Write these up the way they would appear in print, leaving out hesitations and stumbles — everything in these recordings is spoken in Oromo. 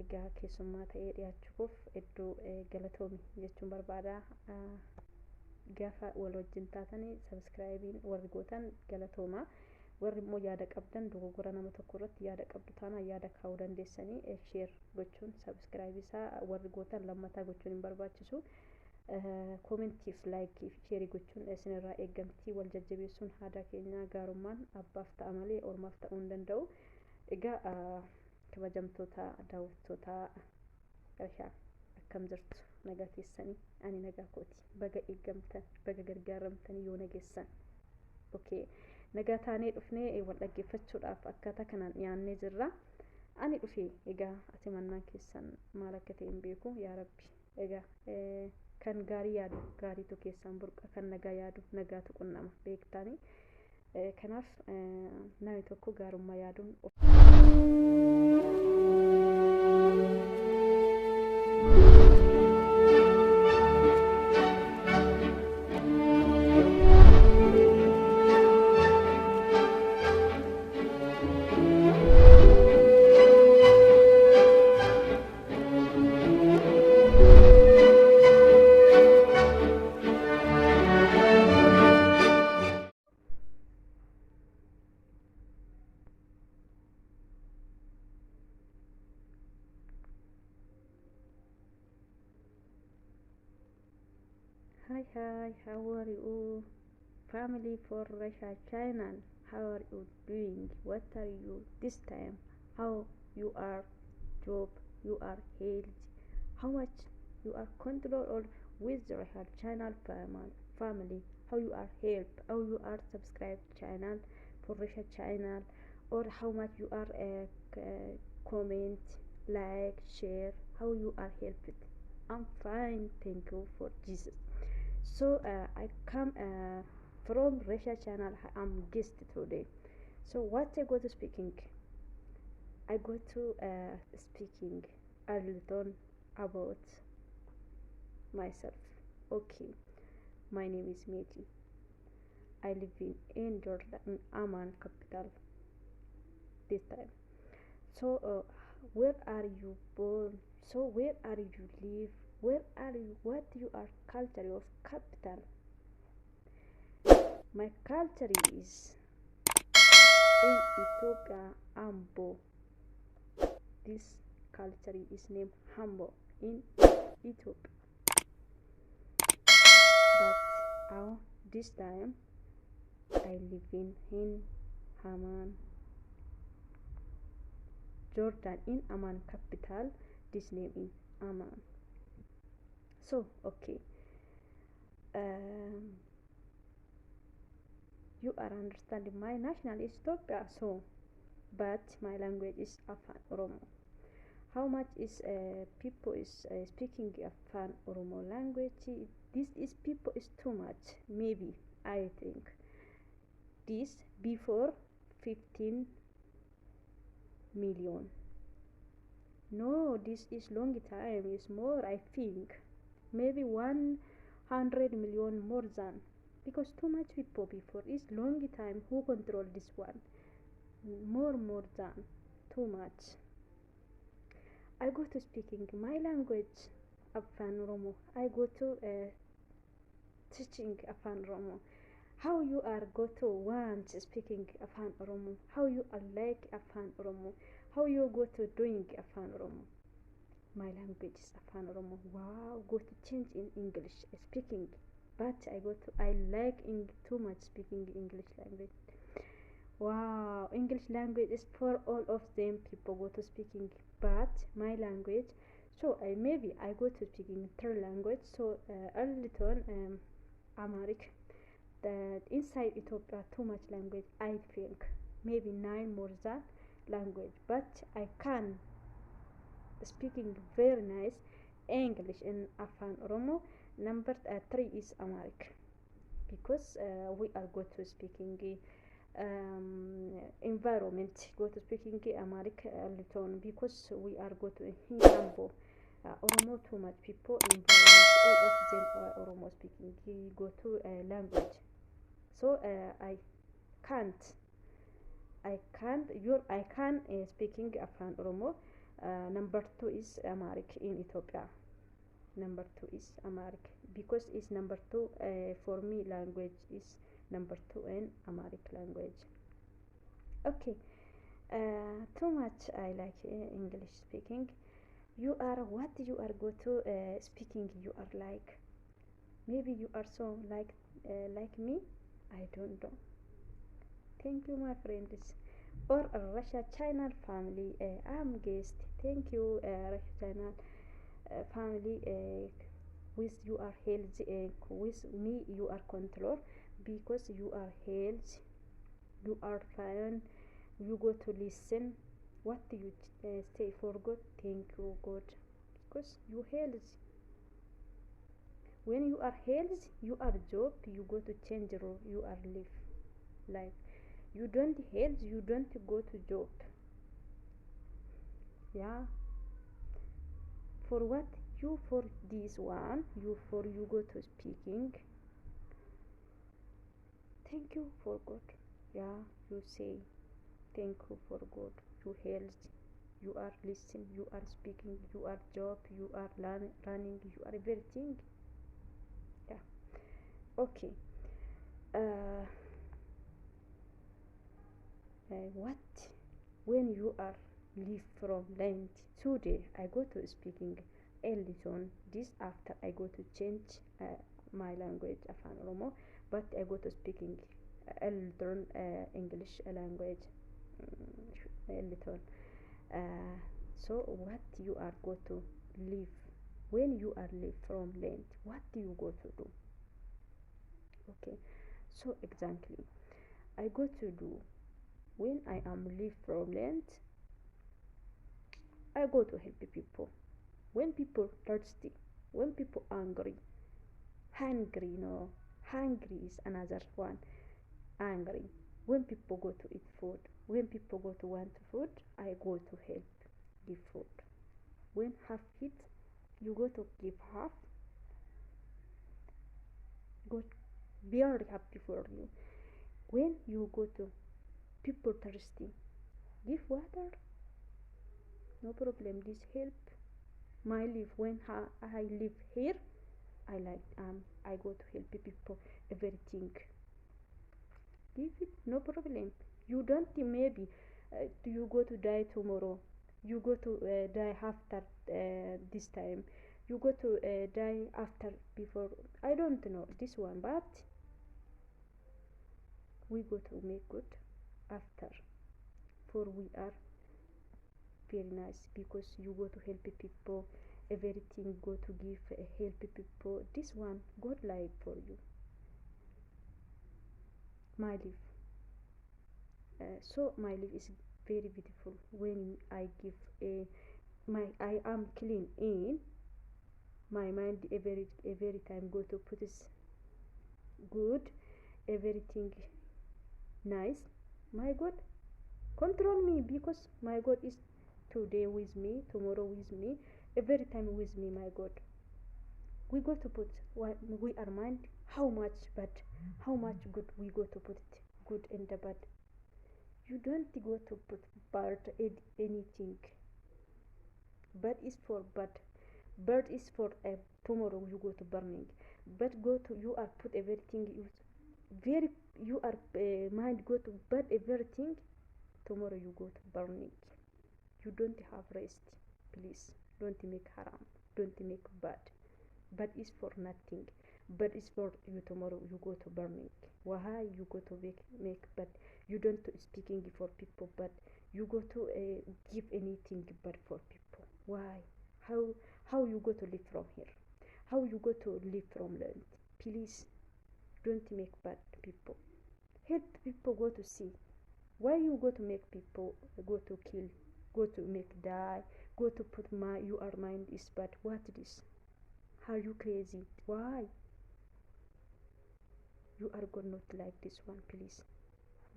egaa keessummaa ta'ee dhiyaachuuf iddoo galatoomi jechuun barbaada. Gaafa wal wajjin taatanii subscribe warri gootan galatooma. Warri immoo yaada qabdan dogoggora nama tokko irratti yaada qabdu taana yaada kaa'uu dandeessanii share gochuun subscribe isaa warri gootan lammataa gochuun hin barbaachisu. Commentiif like share gochuun isinirraa eegamtii wal jajjabeessuun haada keenya gaarummaan abbaaf ta'a malee ormaaf ta'uu hin danda'u. Egaa kabajamtoota daawwattoota qarshaa akkam jirtu nagaa keessanii ani nagaa kooti baga eegamtan baga gargaaramtanii yoo nageessan. Okay, nagaa taanee dhufnee wal dhaggeeffachuudhaaf akkaataa kanaan dhiyaannee jirra. Ani dhufee egaa ati mannaan keessan maal akka ta'e hin beeku yaa rabbi. Egaa kan gaarii yaadu gaariitu keessaan burqa, kan nagaa yaadu nagaatu qunnama beektaanii. Kanaaf namni tokko gaarummaa yaaduun Hi, how are you? Family for Russia channel, how are you doing? What are you this time? How you are job? You are healthy? How much you are control or with the Russia channel family? How you are help? How you are subscribe channel for Russia channel? Or how much you are comment, like, share? How you are helped? I'm fine, thank you for Jesus. So I come from Russia channel. I'm guest today. So what I go to speaking? I go to speaking a little about myself. Okay, my name is Meti. I live in Jordan, in Amman capital. This time. So where are you born? So where are you live? Where are you? What you are culture of capital? My culture is in Ethiopia, Ambo. This culture is named Hambo in Ethiopia. But this time I live in Amman, Jordan, in Amman capital. This name is Amman. So okay, you are understanding my national is Ethiopia. So, but my language is Afan Oromo. How much is people is speaking Afan Oromo language? This is people is too much. Maybe I think this before 15 million. No, this is long time. It's more. I think maybe 100 million more than, because too much people before is long time. Who control this one? More than too much. I go to speaking my language Afan Oromo. I go to teaching Afan Oromo. How you are go to want speaking Afan Oromo? How you are like Afan Oromo? How you go to doing Afan Oromo? My language is Afan Oromo. Wow, go to change in English speaking, but I like too much speaking English language. Wow, English language is for all of them people go to speaking, but my language. So maybe I go to speaking third language. So a little Amharic. That inside Ethiopia too much language. I think maybe 9 more than language, but I can speaking very nice English in Afan Oromo. Number 3 is Amharic, because we are go to speaking environment, go to speaking Amharic little, because we are go to Hinambo. Oromo too much people environment, all of them are Oromo speaking. Go to language. So I I can speaking Afan Oromo. Number two is Amharic in Ethiopia. Number two is Amharic because it's number two for me language is number two in Amharic language. Okay, too much I like English speaking. You are what you are go to speaking. You are like maybe you are so like me. I don't know. Thank you, my friends. Or Russia China family. I'm guest. Thank you, Russia China family. With you are healthy. With me you are control because you are healthy. You are fine. You go to listen. What do you say for God? Thank you, God, because you healthy. When you are healthy, you are job. You go to change role. You are live life. You don't health. You don't go to job. Yeah. For what you for this one? You for you go to speaking. Thank you for God. Yeah. You say thank you for God. You health. You are listening. You are speaking. You are job. You are running. You are everything. Yeah. Okay. Uh, what when you are leave from land today I go to speaking Elton this after I go to change my language Afan Oromo but I go to speaking Elton English language Elton so what you are go to leave when you are leave from land what do you go to do? Okay, so exactly I go to do when I am leave from land I go to help people. When people thirsty, when people hungry, no, hungry is another one. Angry. When people go to eat food, when people go to want food, I go to help give food. When half eat, you go to give half. Go very happy for you. When you go to people thirsty, give water. No problem. This help my life when I live here. I go to help people everything. Give it no problem. You don't maybe you go to die tomorrow. You go to die after this time. You go to die after before. I don't know this one, but we go to make good after. For we are very nice because you go to help people. Everything go to give help people. This one God like for you. My life. So my life is very beautiful when I give a my I am clean in my mind every time go to put is good everything nice my God control me because my God is today with me tomorrow with me every time with me my God we go to put what we are mind how much bad how much good we go to put it good and the bad you don't go to put bad anything bad is for bad bird is for tomorrow you go to burning but go to you are put everything you very you are mind go to bad everything tomorrow you go to burning you don't have rest please don't make haram don't make bad is for nothing bad is for you tomorrow you go to burning why you go to make bad you don't speaking for people but you go to give anything bad for people why how how you go to live from here how you go to live from land please don't make bad people help people go to see why you go to make people go to kill go to make die go to put my your mind is bad what this are you crazy why you are going not like this one please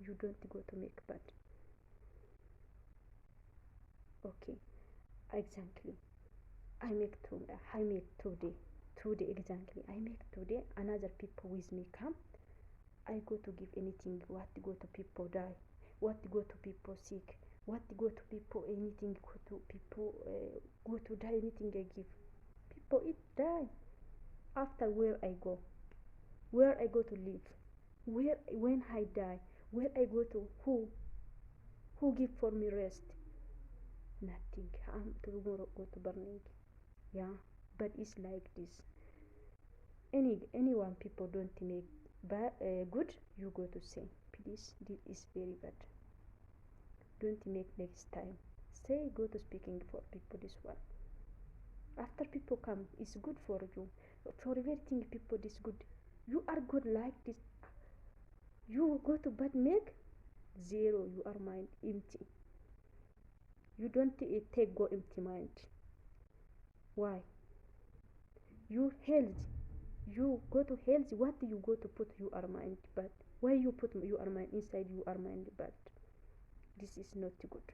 you don't go to make bad okay exactly I make today exactly I make today another people with me come I go to give anything what go to people die what go to people sick, what go to people anything, go to people go to die, anything I give people it die. After where I go to live, where when I die, where I go to, who give for me rest? Nothing. I'm tomorrow go to burning. Yeah, but it's like this. Anyone people don't make bad good, you go to say please, this is very bad, don't make next time. Say go to speaking for people this one. After people come, it's good for you. For everything people this good. You are good like this. You go to bad make zero. You are mind empty. You don't take go empty mind. Why? You health. You go to health. What do you go to put your mind bad? Why you put your mind inside your mind bad? This is not good.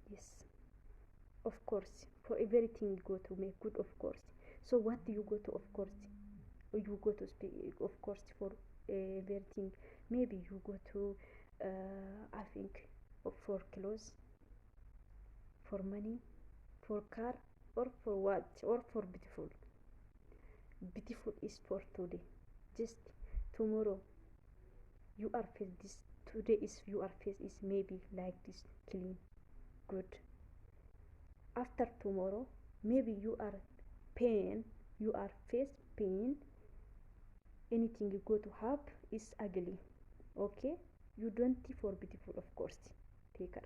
Yes. Of course, for everything you go to make good, of course. So what do you go to, of course? You go to speak, of course, for everything. Maybe you go to, I think, for clothes, for money, for car, or for what, or for beautiful. Beautiful is for today. Just tomorrow, you are face this. Today is your face is maybe like this, clean, good. After tomorrow, maybe you are pain, you are face pain, anything you go to have is ugly. Okay, you don't for beautiful, of course, take care.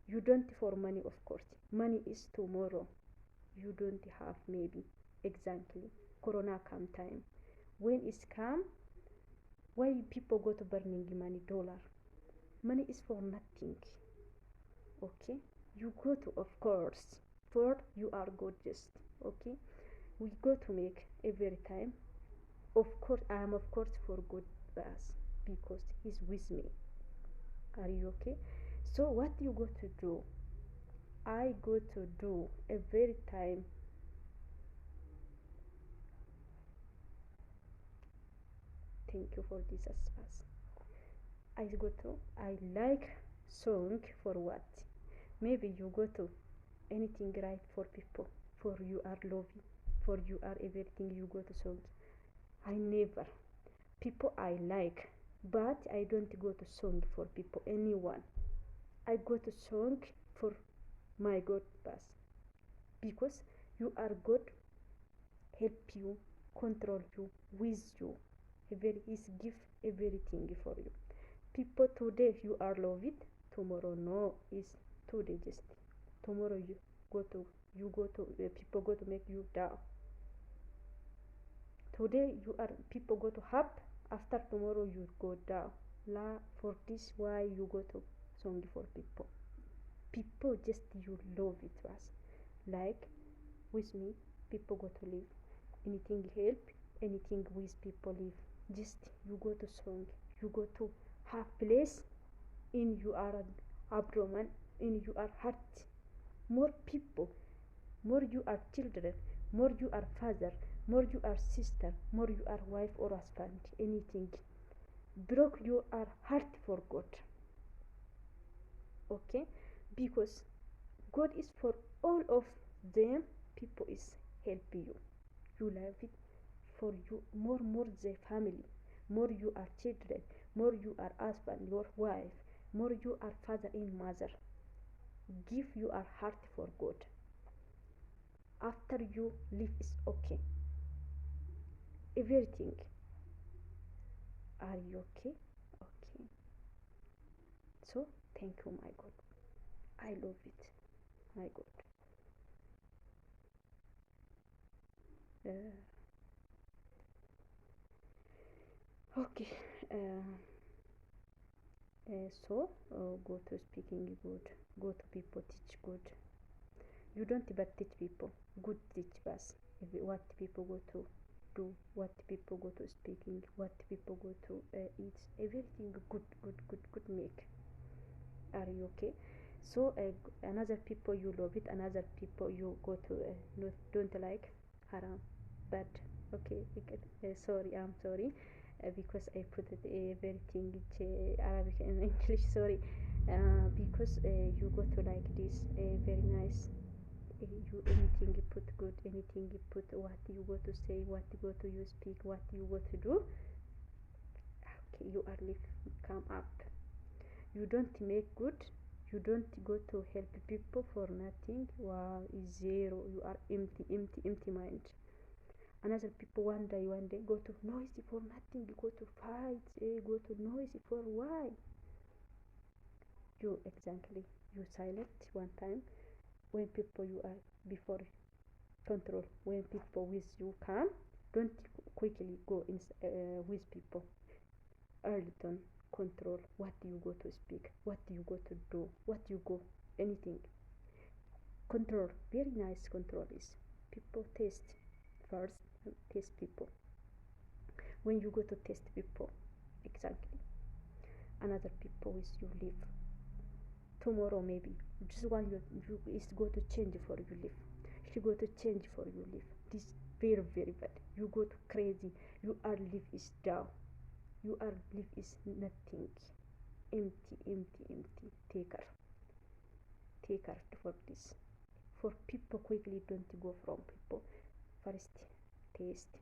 You don't for money, of course, money is tomorrow. You don't have maybe exactly corona come time. When it's come, why people go to burning money dollar? Money is for nothing. Okay, you go to, of course, for you are good just. Okay, we go to make every time. Of course I am, of course, for good bus because he's with me. Are you okay? So what you go to do, I go to do every time. Thank you for this advice. I go to, I like song for what? Maybe you go to anything right for people, for you are loving, for you are everything, you go to song. I never people I like, but I don't go to song for people anyone. I go to song for my God pass because you are God, help you, control you, with you. Every is give everything for you. People today you are love it, tomorrow no is today just. Tomorrow you go to people go to make you down. Today you are people go to up, after tomorrow you go down. La for this why you go to song for people. People just you love it was like with me, people go to live. Anything help, anything with people live. Just you go to song, you go to have place in your abdomen, in your heart. More people, more you are children, more you are father, more you are sister, more you are wife or husband, anything. Broke you are heart for God. Okay? Because God is for all of them, people is help you. You love it for you more the family, more you are children, more you are husband, your wife, more you are father and mother. Give your heart for God. After you live is okay. Everything. Are you okay? Okay. So thank you, my God. I love it, my God. Okay. So go to speaking good, go to people teach good. You don't but teach people good, teach us what people go to do, what people go to speaking, what people go to eat, everything good make. Are you okay? So another people you love it, another people you go to don't like haram, but okay, sorry, I'm sorry. because I put it everything Arabic and English, sorry. Because you go to like this very nice, you anything you put good, anything you put what you go to say, what you go to you speak, what you go to do, okay, you are live come up. You don't make good, you don't go to help people for nothing. Wow, is zero. You are empty mind. Another people one day go to noisy for nothing, go to fight, go to noisy for why. You exactly, you silent one time when people you are before control. When people with you come, don't quickly go in with people. Early on control. What do you go to speak? What do you go to do? What you go anything. Control. Very nice control is people test first. Test people. When you go to test people, exactly. Another people with you live. Tomorrow maybe just one you is go to change for you live. She go to change for you live. This very bad. You go to crazy. You are live is down. You are live is nothing. Empty. Take care for this. For people quickly don't go from people. First taste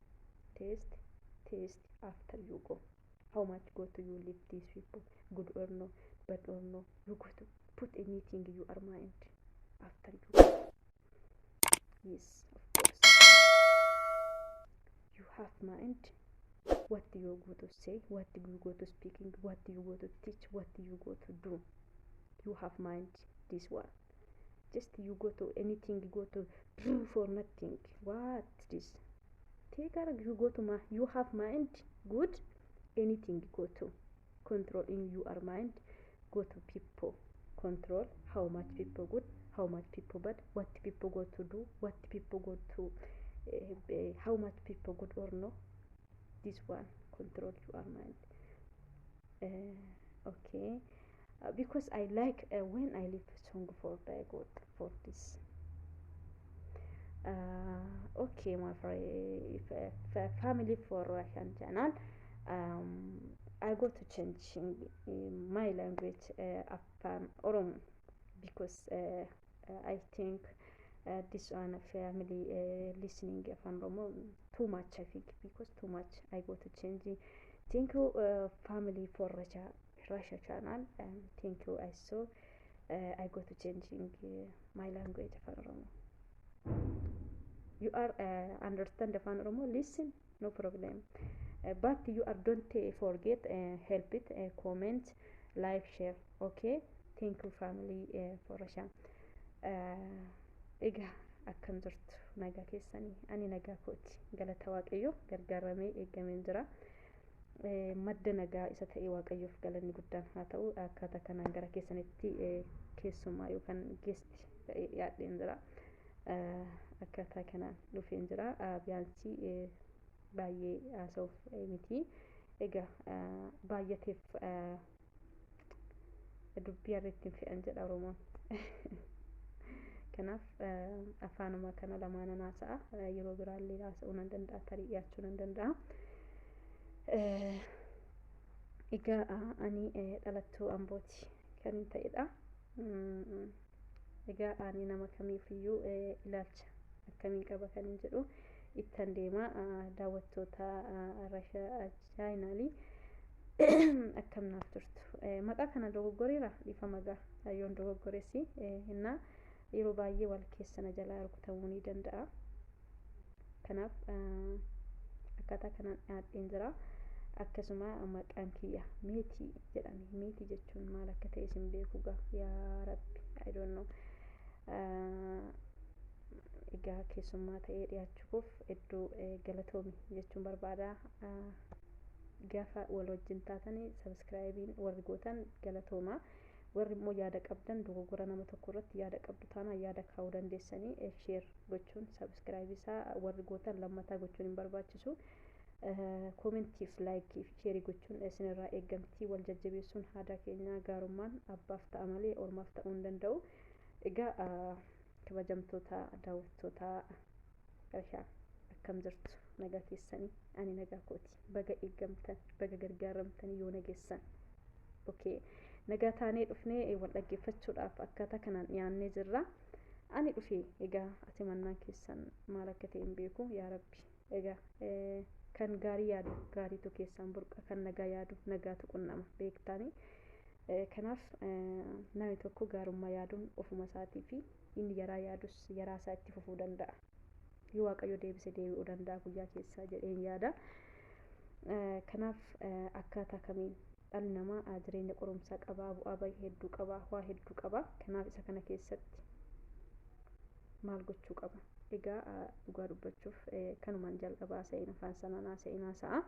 after you go. How much go to you live these people? Good or no, bad or no. You go to put anything in your mind after you go. Yes, of course. You have mind. What do you go to say? What do you go to speaking? What do you go to teach? What do you go to do? You have mind. This one. Just you go to anything. You go to do for nothing. What this? Take care. You go to you have mind. Good. Anything you go to control in your mind. Go to people. Control how much people good, how much people bad, what people go to do, what people go to how much people good or no. This one control your mind. Okay, because I like when I leave song for the God for this. Okay, my friend, if family for Russian channel, um, I go to changing my language Afan Oromo because I think this one family listening Afan Oromo too much. I think because too much I go to changing. Thank you family for Russia channel and thank you I saw I go to changing my language Afan Oromo. You are understand Afan Oromo, listen, no problem. But you are don't forget help it comment, like, share. Okay, thank you family for Russia. Egaa akkam jirtu nagaa keessanii ani nagaa kooti galata waaqayyo gargaaramee eegameen jira. Madda nagaa isa ta'e waaqayyoof galanni guddaan haa ta'u akkaataa kanaan gara keessanitti keessumaa yookaan geesti ta'e yaadeen jira. Akkaataa kanaan dhufeen jira biyyaansi baay'ee haasa'uuf miti. Egaa baay'ateef dubbii irratti hin fe'an jedha Oromoon. Kanaaf afaanuma kana lamaan haasa'a yeroo biraallee haasa'uu nan danda'a tarii dhiyaachuu nan danda'a. Egaa ani dhalattuu Ambooti kan hin ta'edha. Egaa ani nama kamiifiyyuu ilaalcha akkamii qaba kan hin jedhu ittan deema daawwattoota Rashaa chaayinaalii akkam naaf turtu. Maqaa kana dogoggoreera dhiifama gaa hayyoon dogoggoreessi innaa yeroo baay'ee wal keessana jalaa rukutamuu ni danda'a. Kanaaf akkaataa kanaan dhiyaadheen jira. Akkasuma maqaan kiyya meetii jedhame. Meetii jechuun maal akka ta'e isin beeku gaa yaa rabbi I don't know. Egaa keessummaa ta'ee dhiyaachuuf iddoo galatoomi jechuun barbaada. Gaafa wal wajjin taatanii subscribe warri gootan galatooma. Warri immoo yaada qabdan dogoggora nama tokko irratti yaada qabdu taana yaada kaa'uu dandeessanii share gochuun subscribe isaa warri gootan lammataa gochuun hin barbaachisu. Commentiif like if share gochuun isinirraa eeggamtii wal jajjabeessuun aadaa keenya gaarummaan abbaaf ta'a malee ormaaf ta'uu hin danda'u. Egaa kabajamtoota daawwattoota Rashaa akkam jirtu nagaa keessanii ani nagaa kooti baga eeggamtan baga gargaaramtan yoo nageessan okay nagaa taanee dhufnee wal dhaggeeffachuudhaaf akkaataa kanaan dhiyaannee jirra ani dhufee egaa ati mannaan keessan maal akka ta'e hin beeku yaa rabbi egaa kan gaarii yaadu gaariitu keessan burqa kan nagaa yaadu nagaatu qunnama beektanii kanaaf namni tokko gaarummaa yaaduun ofuma isaatii fi inni yaraa yaadus yaraa isaa itti fufuu danda'a yoo waaqayyo deebise deebi'uu danda'a guyyaa keessaa jedheen yaada kanaaf akkaataa kamiin dhalli namaa jireenya qorumsaa qabaa bu'aa bahii hedduu qabaa waa hedduu qabaa kanaaf isa kana keessatti maal gochuu qaba egaa dhugaa dubbachuuf kanumaan jalqabaa sa'in afaan sananaa sa'inaa sa'a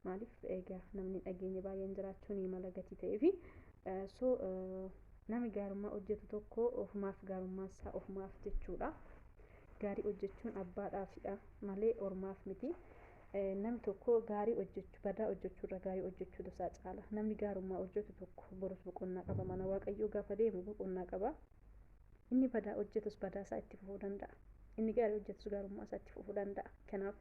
maaliif egaa namni dhageenya baay'een jiraachuu ni mala gatii ta'eefi nami gaarummaa hojjetu tokko ofumaaf gaarummaa isaa ofumaaf jechuudha gaarii hojjechuun abbaadhaafidha malee ormaaf miti namni tokko gaarii hojjechuu badaa hojjechuurra gaarii hojjechuu isaa caala namni gaarummaa hojjetu tokko borus boqonnaa qaba mana waaqayyoo gaafa deemu boqonnaa qaba inni badaa hojjetus badaa isaa itti fufuu danda'a inni gaarii hojjetus gaarummaa isaa itti fufuu danda'a kanaaf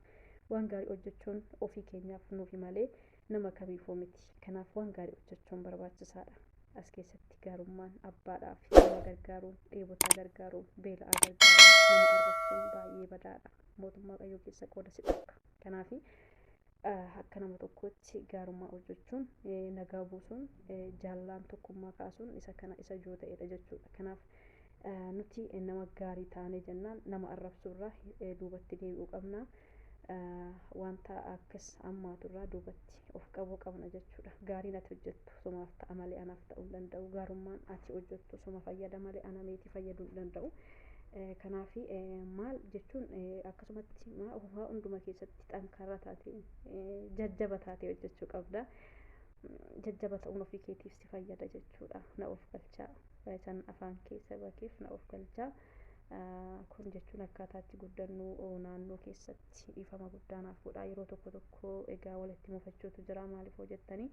waan gaarii hojjechuun ofii keenyaaf nuufi malee nama kamiifuu miti kanaaf waan gaarii hojjechuun barbaachisaadha as keessatti gaarummaan abbaadhaaf nama gargaaruu dheebotaa gargaaruu beela'aa gargaaruu nama arrabsuun baay'ee badaadha mootummaa waaqayyoo keessa qooda si dhokka kanaaf akka nama tokkotti gaarummaa hojjechuun nagaa buusuun jaalallaan tokkummaa kaasuun isa kana isa ijoo ta'edha jechuudha kanaaf nuti nama gaarii taanee jennaan nama arrabsuurraa duubatti deebi'uu qabna wanta akkas ammaaturraa duubatti of qabuu qabna jechuudha gaariin ati hojjettu sumaaf ta'a malee anaaf ta'uu hin danda'u gaarummaan ati hojjettu suma fayyada malee ana meetii fayyaduu hin danda'u kanaaf maal jechuun akkasumatti waa hunduma keessatti xankarra taatee jajjaba taatee hojjechuu qabda jajjaba ta'uun ofii keetiif si fayyada jechuudha na of galchaa san afaan keessa bakeef na of galchaa kun jechuun akkaataatti guddannu naannoo keessatti dhiifama guddaanaaf godha yeroo tokko tokko egaa walitti mufachuutu jira maaliif hojjettanii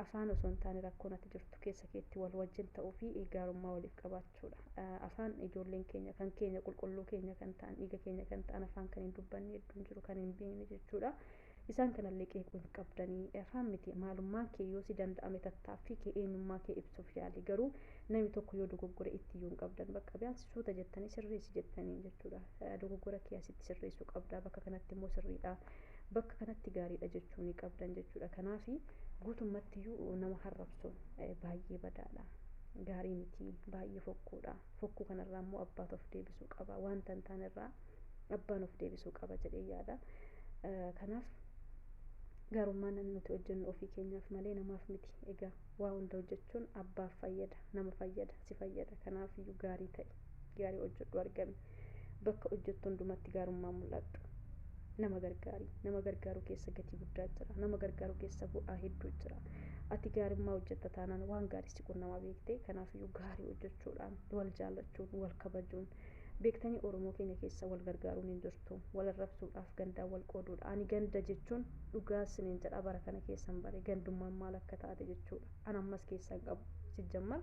afaan osoo hin taane rakkoon ati jirtu keessa keetti wal wajjin ta'uu fi gaarummaa waliif qabaachuudha afaan ijoolleen keenya kan keenya qulqulluu keenya kan ta'an dhiiga keenya kan ta'an afaan kan hin dubbanne hedduun jiru kan hin beekne jechuudha isaan kanallee qeequu hin qabdanii afaan miti maalummaan kee yoo si danda'ame tattaaffii kee eenyummaa kee ibsuuf yaali garuu namni tokko yoo dogoggora itti iyyuu hin qabdan bakka biyaansi suuta jettanii sirreessi jettanii jechuudha dogoggora kee asitti sirreessuu qabda bakka kanatti immoo sirriidha bakka kanatti gaariidha jechuu ni qabdan jechuudha kanaaf guutummaatti iyyuu nama harrabsuun baay'ee badaadha gaarii miti baay'ee fokkuudha fokkuu kanarraa immoo abbaatu of deebisuu qaba wanta hin taanerraa abbaan of deebisuu qaba jedhee yaada kanaaf gaarummaan nuti hojjennu ofii keenyaaf malee namaaf miti egaa waa hunda hojjechuun abbaaf fayyada nama fayyada si fayyada kanaaf iyyuu gaarii ta'e gaarii hojjedhu argame bakka hojjettu hundumatti gaarummaan mul'adhu nama gargaaru keessa gatii guddaa jira nama gargaaru keessa bu'aa hedduu jira ati gaarummaa hojjetta taanaan waan gaarii si qunnamaa beektee kanaaf iyyuu gaarii hojjechuudhaan wal jaallachuun wal kabajuun beektanii oromoo keenya keessa wal gargaaruun hin jirtu wal arrabsuudhaaf gandaa wal qooduudha ani ganda jechuun dhugaa siniin jedha bara kana keessan bare gandummaan maal akka taate jechuudha an ammas keessan qabu sijjammar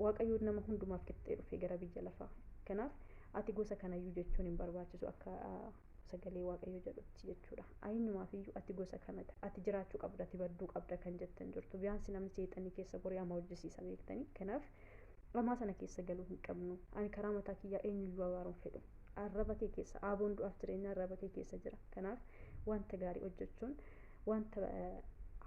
waaqayyoon nama hundumaaf qixxee dhufee gara biyya lafaa kanaaf ati gosa kanayyuu jechuun hin barbaachisu akka sagalee waaqayyo jedhutti jechuudha eenyumaaf iyyuu ati gosa kanata ati jiraachuu qabda ati badduu qabda kan jettan jirtu biyaansi namni seexanii keessa goree ama hojjisiisa beektanii kanaaf lamaa sana keessa galuu hin qabnu ani karaa mataa kiyyaa eenyuyyuu abaaruun fedhu arraba kee keessa aaboon du'aaf jireenya arraba kee keessa jira kanaaf wanta gaarii hojjechuun wanta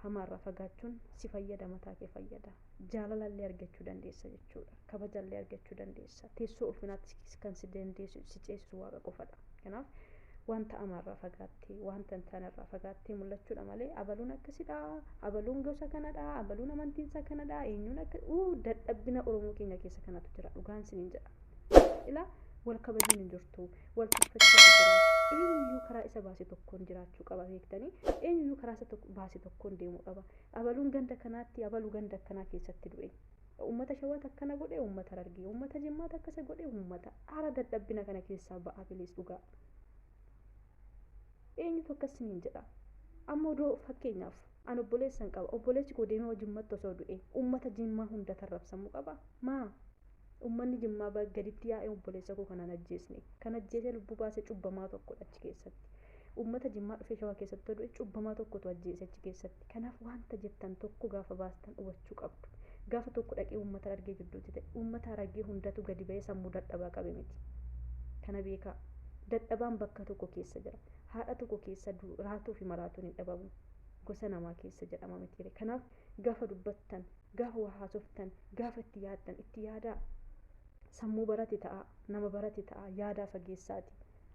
hamaarraa fagaachuun si fayyada mataa kee fayyada jaalalallee argachuu dandeessa jechuudha kabajallee argachuu dandeessa teessoo ulfinaatti kan si dandeessu si ceessu waaqa qofadha kanaaf wanta hamaarraa fagaattee wanta hin taanerraa fagaattee mul'achuudha malee abaluun akkasidha abaluun gosa kanadha abaluun amantiinsa kanadha eenyuun akka dadhabbina oromoo keenya keessa kanatu jira dhugaan siniin jedha ilaa wal kabajuun hin jirtu wal tuffachuutu jira eenyuyyuu karaa isa baase tokkoon jiraachuu qaba beektanii eenyuyyuu karaa isa baase tokkoon deemuu qaba abaluun ganda kanaatti abaluu ganda akkanaa keessatti du'e ummata shawwaat akkana godhe ummata argee ummata jimmaat akkasa godhe ummata ara dadhabbina kana keessaa ba'aa bilis dhugaa eenyutu akkasiniin jedha ammoo doo fakkeenyaaf an obboleessan qaba obboleessi koo deemee wajjummaatti osoo du'e ummata jimmaa hunda tarrabsamuu qaba maa ummanni jimmaa gaditti yaa'ee obboleessa koo kanaan ajjeesne kan ajjeesee lubbuu baasee cubbamaa tokkodha achi keessatti ummata Jimmaa dhufee Shawaa keessatti du'e cubbamaa tokkotu ajjeese achi keessatti. Kanaaf wanta jettan tokko gaafa baastan hubachuu qabdu. Gaafa tokko dhaqee ummata argee jidduutti ta'e ummata argee hundatu gadi ba'ee sammuu dadhabaa qabe miti. Kana beekaa. Dadhabaan bakka tokko keessa jira. Haadha tokko keessa raatuu fi maraatuun hin dhabamu. Gosa namaa keessa jedhama miti. Kanaaf gaafa dubbattan, gaafa waa haasoftan, gaafa itti yaaddan itti yaadaa. Sammuu barate ta'a, nama barate ta'a, yaadaa fageessaati.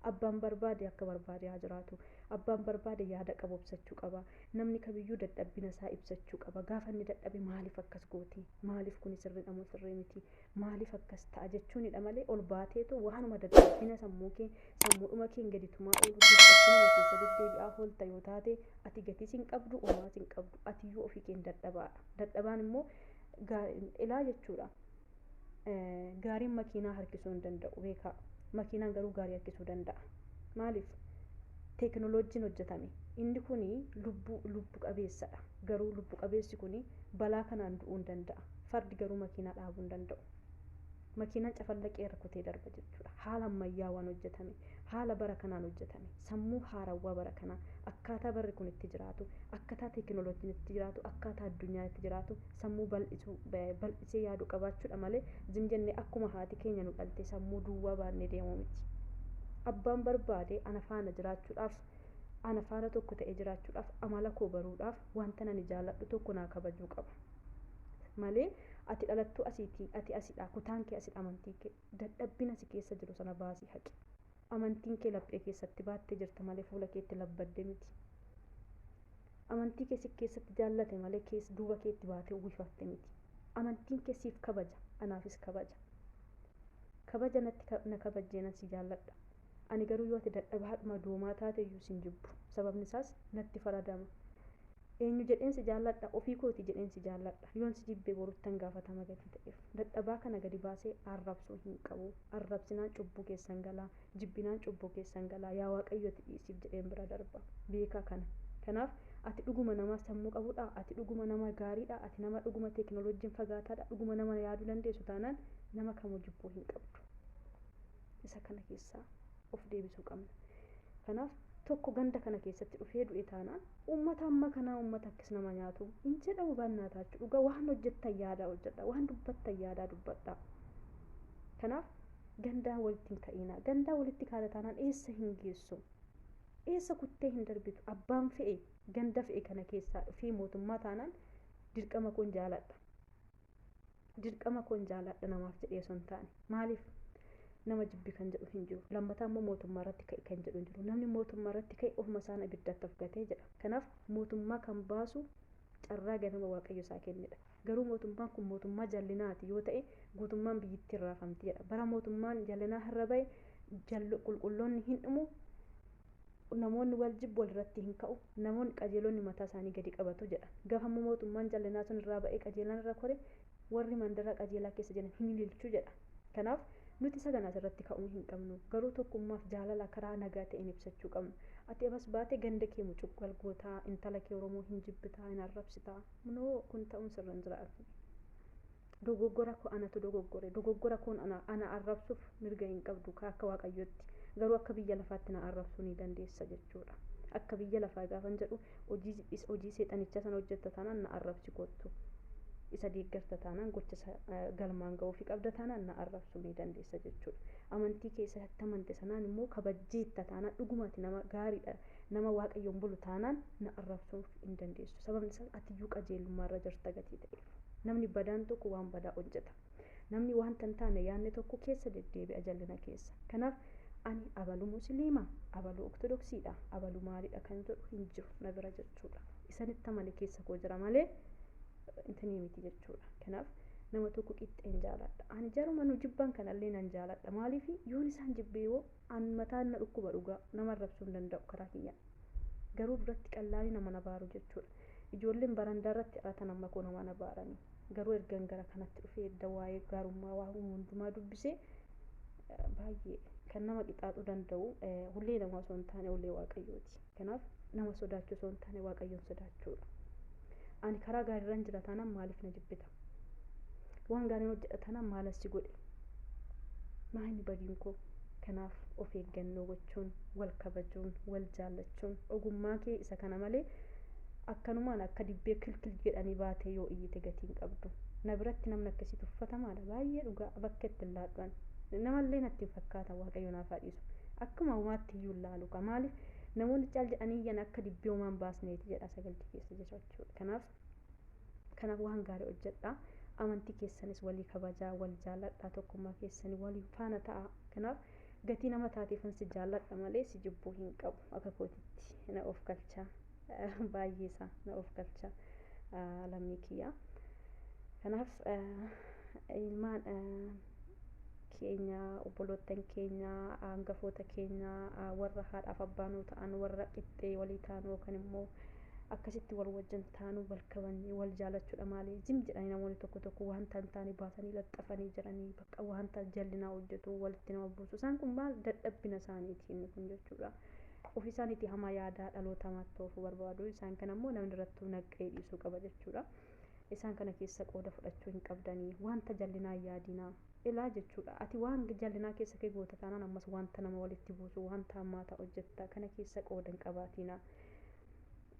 Abbaan barbaade akka barbaade haa jiraatu. Abbaan barbaade yaada qabu ibsachuu qaba. Namni kamiyyuu dadhabbina isaa ibsachuu qaba. Gaafa inni dadhabe maaliif akkas gooti? Maaliif kun sirriidha moo sirrii miti? Maaliif akkas ta'a jechuunidha malee ol baateetu waanuma dadhabbina sammuudhuma kee gadi tumaa oolu dadhabbina keessa deddeebi'aa oolta yoo taate ati gatiis hin qabdu, uumaas hin qabdu. Atiyyuu ofii kee dadhabaadha. Dadhabaan immoo ilaa jechuudha. Gaariin makiinaa harkisuu hin danda'u beekaa. Makiinaan garuu gaarii harkisuu danda'a. Maaliif? Teekinooloojiin hojjetame. Inni kuni lubbu qabeessadha. Garuu lubbu qabeessi kuni balaa kanaan du'uu hin danda'a. Fardi garuu makiinaa dhaabuu hin danda'u. Makiinaan cafallaqee rukutee darba jechuudha. Haala ammayyaawaan hojjetame. Haala bara kanaan hojjetame. Sammuu haarawaa bara kanaa akkaataa barri kun itti jiraatu, akkaataa teekinooloojiin itti jiraatu, akkaataa addunyaan itti jiraatu sammuu bal'isee yaadu qabaachuudha malee jennee akkuma haati keenya nu dhalte sammuu duwwaa baannee deemuu miti. Abbaan barbaade ana faana jiraachuudhaaf, ana faana tokko ta'ee jiraachuudhaaf, amala koo baruudhaaf wanta nani jaalladhu tokko naa kabajuu qaba. Malee ati dhalattuu asiitii, ati asidha, kutaan kee asidha, amantii kee dadhabbina si keessa jiru sana baasii haqi. Amantiin kee laphee keessatti baattee jirta malee fuula keetti labbadde miti. Amantii kee si keessatti jaallate malee duuba keetti baatee uwwifatte miti. Amantiin kee siif kabaja, anaafis kabaja. Kabaja na kabajjeenan si jaalladha. Ani garuu yoo ati dadhabaadhuma doomaa taate iyyuu sin jibbu. Sababni isaas natti faradama. Eenyu jedheen si jaalladha, ofii kooti jedheen si jaalladha. Yoon si jibbee boruttan gaafatama gadi ta'eef. Dadhabaa kana gadi baasee arrabsuu hin qabu. Arrabsinaan cubbuu keessan galaa, jibbinaan cubbuu keessan galaa. Yaa Waaqayyo ati dhiisiif jedheen bira darba. Beekaa kana. Kanaaf ati dhuguma nama sammuu qabudha, ati dhuguma nama gaariidha, ati nama dhuguma teekinooloojiin fagaataadha, dhuguma nama yaaduu dandeessu taanaan nama kamuu jibbuu hin qabdu. Isa kana keessaa of deebisuu qabna. Kanaaf tokko ganda kana keessatti dhufee du'e taanaan uummata amma kanaa uummata akkis nama nyaatu hin jedhamu baannaa taachuu dhugaa waan hojjettan yaadaa hojjedha, waan dubbattan yaadaa dubbadha. Kanaaf gandaa walitti hin ka'inaa. Gandaa walitti kaata taanaan eessa hin geessu? Eessa kuttee hin darbitu? Abbaan fe'e ganda fe'e kana keessaa dhufee mootummaa taanaan dirqama koon jaaladha. Dirqama koon jaaladha namaaf jedhee osoo hin taane. Maaliif? Nama jibbi kan jedhu hin jiru. Lammataa immoo mootummaa irratti ka'e kan jedhu hin jiru. Namni mootummaa irratti ka'e ofuma isaan ibiddatti afgatee jedha. Kanaaf mootummaa kan baasu carraa ganama Waaqayyo isaa kennedha. Garuu mootummaan kun mootummaa jallinaati yoo ta'e guutummaan biyyittii irraafamti jedha. Bara mootummaan jallinaa irra ba'e qulqulloonni hin dhumu. Namoonni wal jibbu walirratti hin ka'u. Namoonni qajeelonni mataa isaanii gadi qabatu jedha. Gaafa mootummaan jallinaa sun irraa ba'e qajeelaan irra kore warri mandara qajeelaa keessa jiran hin ililchu jedha. Kanaaf nuti saganaas irratti ka'uu hin qabnu. Garuu tokkummaaf jaalala karaa nagaa ta'een ibsachuu qabnu. Ati abas baate ganda kee mucuqqal gootaa, intala kee Oromoo hin jibbitaa, hin arrabsitaa. Noo kun ta'uun sirra hin jiraatu. Dogoggora koo anatu dogoggore. Dogoggora koon ana arrabsuuf mirga hin qabdu akka Waaqayyootti. Garuu akka biyya lafaatti na arrabsuu ni dandeessa jechuudha. Akka biyya lafaa gaafan jedhu hojii seexanicha sana hojjetta taanaan na arrabsi kottu. Isa deeggarta taanaan gocha galmaan ga'uu fi qabda taanaan na arrabsuu ni dandeessa jechuudha. Amantii keessatti amante sanaan immoo kabajjeetta taanaan dhugumaatti nama gaariidha, nama Waaqayyoon bulu taanaan na arrabsuu hin dandeessu. Sababni isaas atiyyuu qajeelummaa irra jirta gatii ta'eef. Namni badaan tokko waan badaa hojjeta. Namni wanta hin taane yaadne tokko keessa deddeebi'a jallina keessa. Kanaaf ani abaluu musliimaa, abaluu ortodoksiidha, abaluu maaliidha kan jedhu hin jiru na bira jechuudha. Isanitti amane keessa koo jira malee intini miti jechuudha. Kanaaf nama tokko qixxeen jaaladha. Ani jaruma nu jibban kanallee nan jaaladha. Maaliif yoon isaan jibbee yoo an mataan na dhukkuba dhugaa nama arrabsuu hin danda'u karaa kiyya. Garuu duratti qallaanii nama na baaru jechuudha. Ijoolleen barandaa irratti hidhatan amma koo nama na baaranii. Garuu ergan gara kanatti dhufee edda waa'ee gaarummaa waa hundumaa dubbisee baay'ee kan nama qixaaxuu danda'u hullee nama osoo hin taane hullee Waaqayyooti. Kanaaf nama sodaachuu osoo hin taane Waaqayyoon sodaachuudha. Ani karaa gaariirran jira taanaan maaliif na jibbita? Waan gaariin hojjedha taanaan maalas si godhe? Maayini badiin koo? kanaaf of eeggannoo gochuun wal kabajuun wal jaallachuun ogummaa kee isa kana malee akkanumaan akka dibbee kilkil jedhanii baatee yoo iyyite gatiin qabdu na biratti namni akkasii tuffatamaadha baay'ee dhugaa bakka itti laadhaan namallee natti hin fakkaata waaqayyo naaf dhiisu akkuma uumaatti iyyuu laalu maaliif namoonni caal jedhanii yan akka dibbee uumaan baasneeti jedha sagalti keessa jechuudha kanaaf waan gaarii hojjedhaa amantii keessanis walii kabajaa wal jaalladhaa tokkummaa keessanii walii faana ta'a kanaaf gatii nama taateefan si jaalladha malee si jibbuu hin qabu akka kootitti na of galchaa baay'ee isaa na of galchaa lammii kiyyaa kanaaf ilmaan keenya obboloottan keenya hangafoota keenya warra haadhaaf abbaanuu ta'an warra qixxee walii taanuu kan immoo akkasitti wal wajjin taanuu wal kabajanii wal jaalachuudha malee jim jedhanii namoonni tokko wanta hin taane baasanii laxxafanii jiranii bakka wanta jallinaa hojjetu walitti nama buusu isaan kun maal dadhabbina isaaniiti inni kun jechuudha ofii isaaniitti hamaa yaadaa dhaloota hamaatti ta'uuf barbaadu isaan kana immoo namni irrattuu naqqee dhiisuu qaba jechuudha isaan kana keessa qooda fudhachuu hin qabdanii wanta jallinaa yaadinaa ilaa jechuudha ati waan jallinaa keessa kee goota taanaan ammas wanta nama walitti buusu wanta hammaata hojjetta kana keessa qooda hin qabaatinaa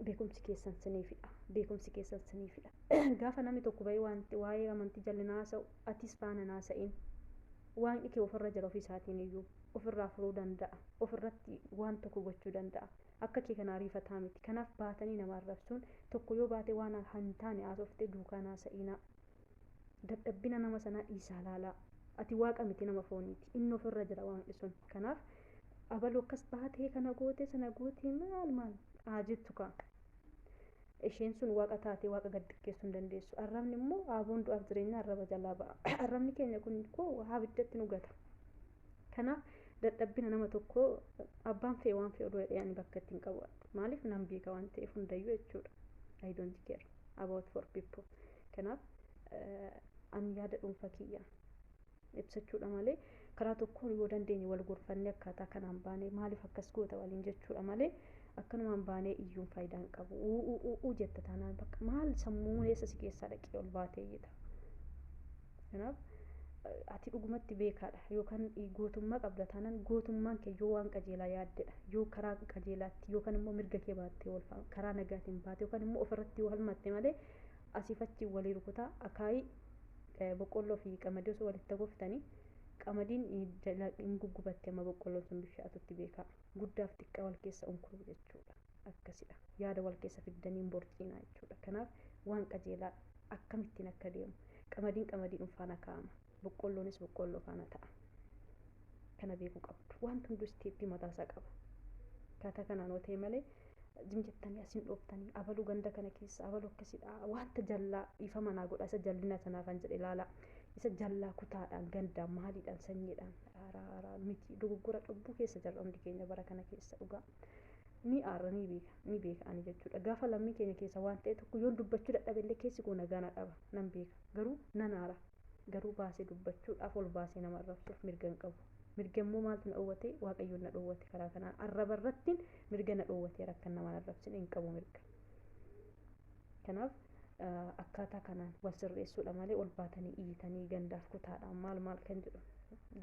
beekumsi keessan siniifidha gaafa namni tokko bahee wanti waa'ee amantii jallinaa haasa'u atis faana haasa'in waan kee ofirra jira ofii isaatiin iyyuu ofirraa furuu danda'a ofirratti waan tokko gochuu danda'a akka kee kana ariifataa miti kanaaf baatanii nama arrabsuun tokko yoo baate waan hin taane haasoftee duukaan haasa'inaa dadhabbina nama sanaa dhiisaa laalaa ati waaqa miti nama fooniiti inni ofirra jira waan sun kanaaf abaluu akkas baatee kana goote sana goote maal jettu kaa isheen sun waaqa taatee waaqa gaddiqqeessuu hin dandeessu arrabni immoo aaboon du'aaf jireenya arraba jalaa ba'a arrabni keenya kun koo habiddatti nu gata kanaaf dadhabbina nama tokko abbaan fee waan fee odoo dhiyaan bakka ittiin qabu maaliif nan beeka waan ta'eef hundayyuu jechuudha I don't care about for people kanaaf ani yaada dhuunfaa kiyya ibsachuudha malee karaa tokkoon yoo dandeenye wal gorfannee akkaataa kanaan baanee maaliif akkas goota waliin jechuudha malee akkanumaan baanee iyyuun faayidaan qabu uu jetta taanaan bakka maal sammuu eessa si keessaa dhaqee ol baatee iyyita kanaaf ati dhugumatti beekaadha yookaan gootummaa qabda taanaan gootummaan kee yoo waan qajeelaa yaaddedha yoo karaa qajeelaatti yookaan immoo mirga kee baattee ol karaa nagaatiin baate yookaan immoo ofirratti yoo halmatte malee asiifachi walii rukutaa akaayii boqqolloo fi qamadii osoo walitti goftanii qamadiin hin guggubatte amma boqqolloon sun bishaatutti beekaa guddaaf xiqqaa wal keessa unkuruu jechuudha akkasidha yaada wal keessa fiddanii borciinaa jechuudha kanaaf waan qajeelaa akkamittiin akka deemu qamadiin faana kaa'ama boqqolloonis boqqolloo faana ta'a kana beekuu qabdu waan hunduu isteeppii mataasaa qaba kaataa kanaan otee malee jimjettanii asin dhooftanii abaluu ganda kana keessa abaluu akkasidha wanta jallaa ifa manaa godha isa jallina sanaafan jedhe ilaalaa isa jallaa kutaadhaan gandaan maaliidhaan sanyiidhaan miti dogoggora cubbuu keessa jirra hundi keenya bara kana keessa dhugaa ni aara ni beeka ani jechuudha gaafa lammii keenya keessa waan ta'e tokko yoon dubbachuu dadhabeellee keessi koo nagaa na dhaba nan beeka garuu nan aara garuu baasee dubbachuudhaaf ol baasee nama arrabsuuf mirga hin qabu mirga immoo maaltu na dhoowwate waaqayyoon na dhoowwate karaa kanaan arraba irrattiin mirga na dhoowwatee rakkan nama arrabsin hin qabu mirga kanaaf akkaataa kanaan wal sirreessuudha malee ol baatanii iyyitanii gandaaf kutaadhaan maal kan jedhu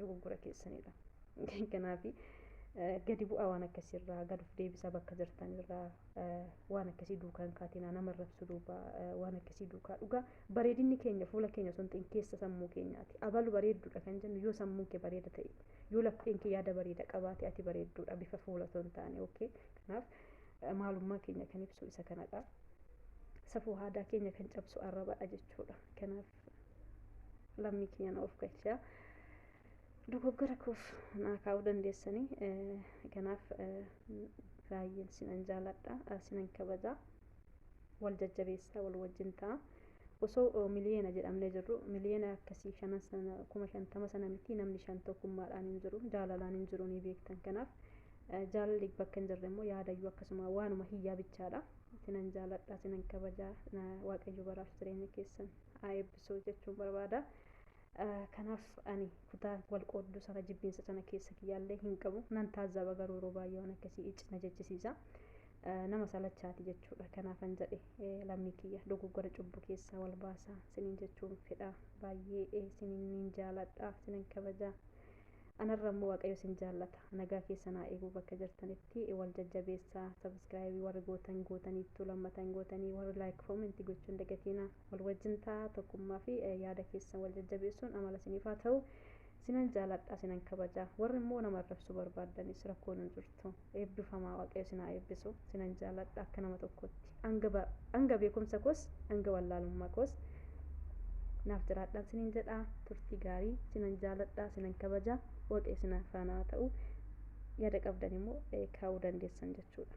dogoggora keessanidha kanaafi gadi bu'aa waan akkasirraa gad of deebisaa bakka jirtanirraa waan akkasii duukaan kaatinaa nama arrabsu duuba waan akkasii duukaa dhugaa bareedinni keenya fuula keenya sun ta'in keessa sammuu keenyaati abalu bareedduudha kan jennu yoo sammuun kee bareeda ta'e yoo lapheen kee yaada bareeda qabaate ati bareedduudha bifa fuula sun taane okay kanaaf maalummaa keenya kan ibsu isa kanadha safuu aadaa keenya kan cabsu arrabadha jechuudha kanaaf lammii keenya na of galchaa dogoggora koof naa kaa'uu dandeessanii kanaaf baay'een sinan jaaladha sinan kabajaa wal jajjabeessaa wal wajjin ta'a osoo miliyoona jedhamnee jirru miliyoona akkasii 50 sana miti namni 5 tokkummaadhaan hin jiru jaalalaan hin jiru ni beektan kanaaf jaalalli bakka hin jirre immoo yaadayyuu akkasuma waanuma hiyyaa bichaadha sinan jaaladha sinan kabajaa waaqayyo baraaf jireenya keessan haa eebbisuu jechuun barbaada kanaaf ani kutaa wal qoodduu sana jibbiinsa sana keessa kiyyaallee hin qabu nan taazaba garuu yeroo baay'ee waan akkasii iccina jechisiisa nama salachaati jechuudha kanaafan jedhe lammii kiyya dogoggora cubbuu keessaa wal baasaa sinin jechuun fedha baay'ee sinin jaaladha sinin kabajaa anarrammoo waaqayyo isin jaallata. Nagaa keessanaa eeguu bakka jirtanitti wal jajjabeessaa. Subscribe warri gootaniittu lammatan gootanii warri like comment gochuun dagatina wal wajjin ta'a. Tokkummaa fi yaada keessan wal jajjabeessuun amala isiniif haa ta'u. Sinan jaaladha, sinan kabaja. Warri immoo nama arrabsuu barbaadanis rakkoon hin jirtu. Eebbifamaa waaqayyo isinaa eebbisu. Sinan jaaladha akka nama tokkotti. Hanga beekumsa koos hanga wallaalummaa koos naaf jiraadhaan sinin jedha. Turtii gaarii. Sinan jaaladha, sinan kabaja. Waaqayyo isinaa faana haa ta'u. Yaada qabdan immoo kaa'uu dandeessan jechuudha.